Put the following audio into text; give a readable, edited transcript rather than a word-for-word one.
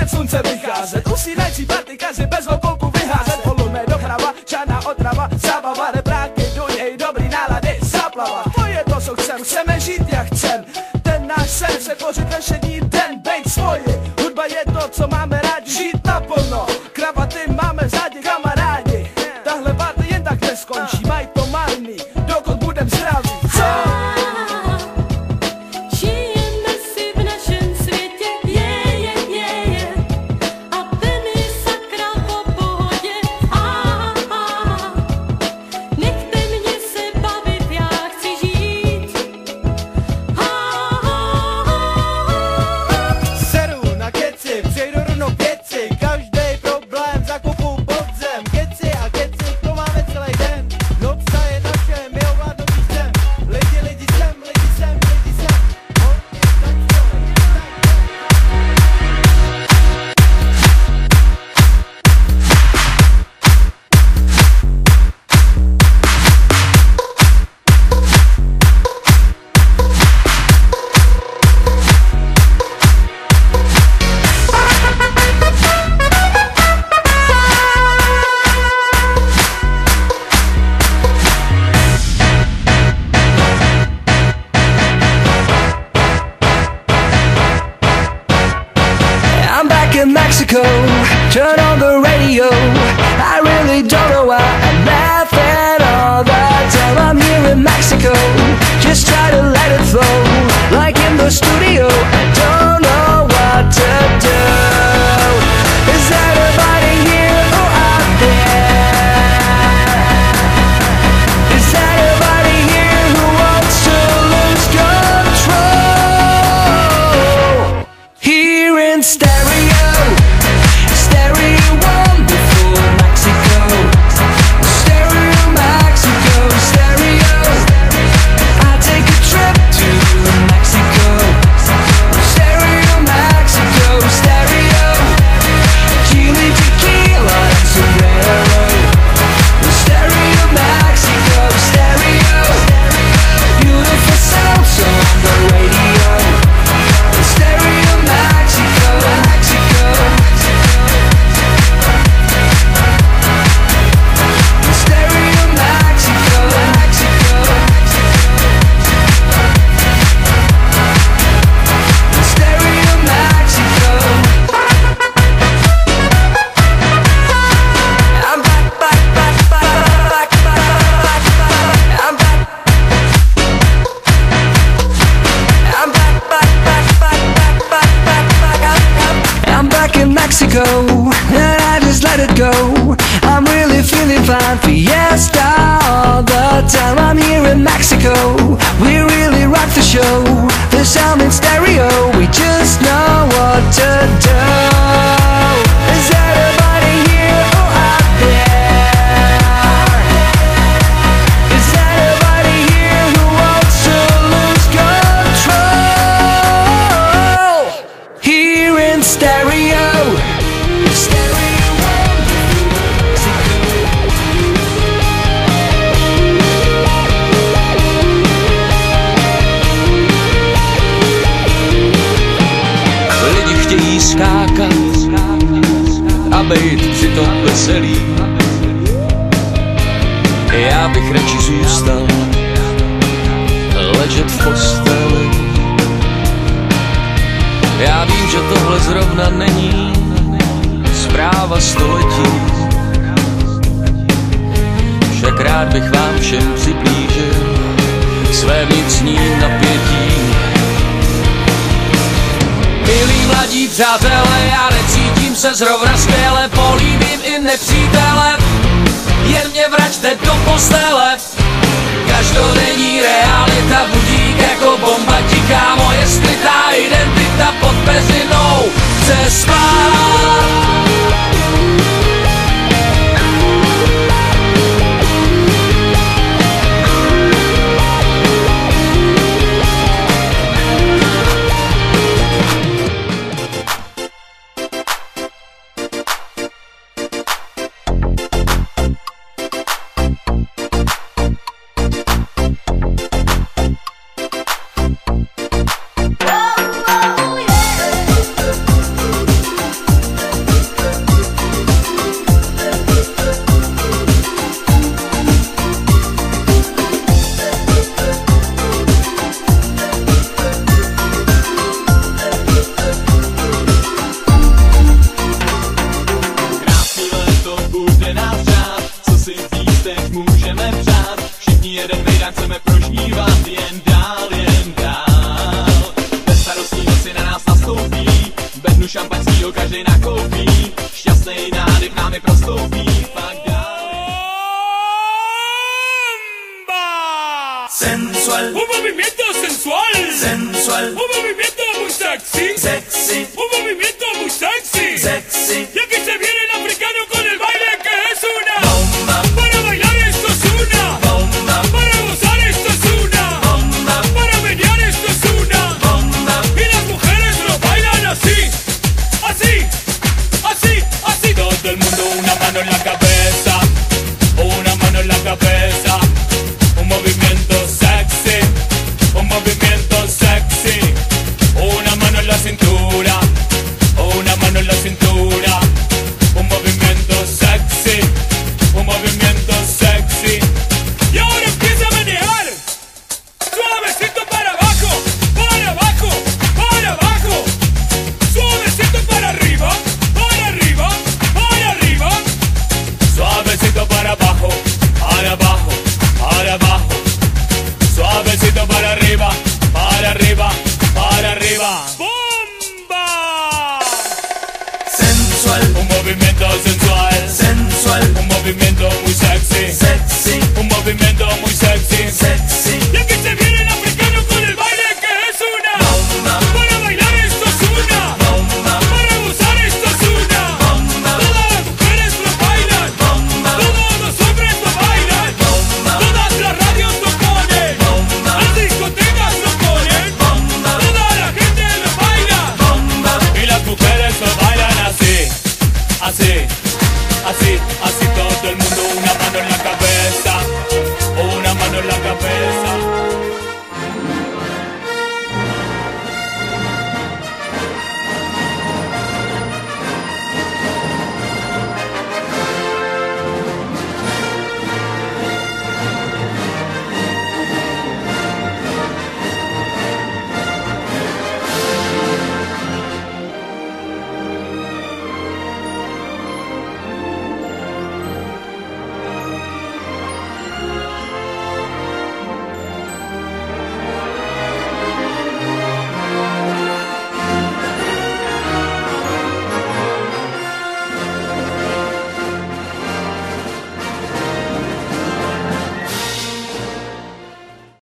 před slunce vycházet. Usínající partikaři bez hokolku vyházet. Volume doprava, žádná otrava, zábava, rebráky, do něj dobrý nálady, zaplava. To je to, co chceme žít jak chcem. Ten náš sen se tvořit ve všední den, bejt svoji. Hudba je to, co máme rádi, žít naplno. Kravaty máme zádi, kamarádi. Tahle party jen tak neskončí, mají to marný, dokud budem zdraví. Co? In Mexico, turn on the radio. I really don't know why I'm laughing all the time. I'm here in Mexico, just try to let it flow. Like in the studio, I don't know what to do. Is everybody here or out there? Is everybody here who wants to lose control? Here in stereo. And I just let it go. I'm really feeling fine. Fiesta all the time. I'm here in Mexico. We really rock the show. The sound in stereo. We just know what to do. Is everybody here or out there? Is everybody here who wants to lose control? Here in stereo. Skákat a bejt přitom veselý. Já bych radši zůstal ležet v posteli. Já vím, že tohle zrovna není zpráva století. Však rád bych vám všem přiblížil své vnitřní napětí. Milí mladí přátelé, já necítím se zrovna skvěle, políbím i nepřítele, jen mě vraťte do postele. Každodenní realita budík jako bomba tiká, moje skrytá identita pod peřinou chce spát. víno šampaňskýho každej nakoupí, šťastnej nádych námi prostoupí, pak dál. Sensual, un movimiento sensual, sensual, un movimiento muy sexy, sexy, un movimiento muy sexy, sexy. Y aquí se viene el africano con el baile que es una Bomba, para bailar esto es una bomba, para gozar esto es una bomba, para menear esto es una bomba. y las mujeres lo bailan así, así, así, así. Todo el mundo una mano en la cabeza, una mano en la cabeza. Un movimiento sexy, un movimiento sexy. Una mano en la cintura, una mano en la cintura. Un movimiento sexy, un movimiento sexy. Y ahora empieza a menear, suavecito para abajo, para abajo, para abajo. Suavecito para arriba, para arriba, para arriba. Suavecito para abajo, para abajo, para abajo. Suavecito para arriba, para arriba, para arriba. ¡Bomba! Sensual, Un movimiento sensual, sensual, un movimiento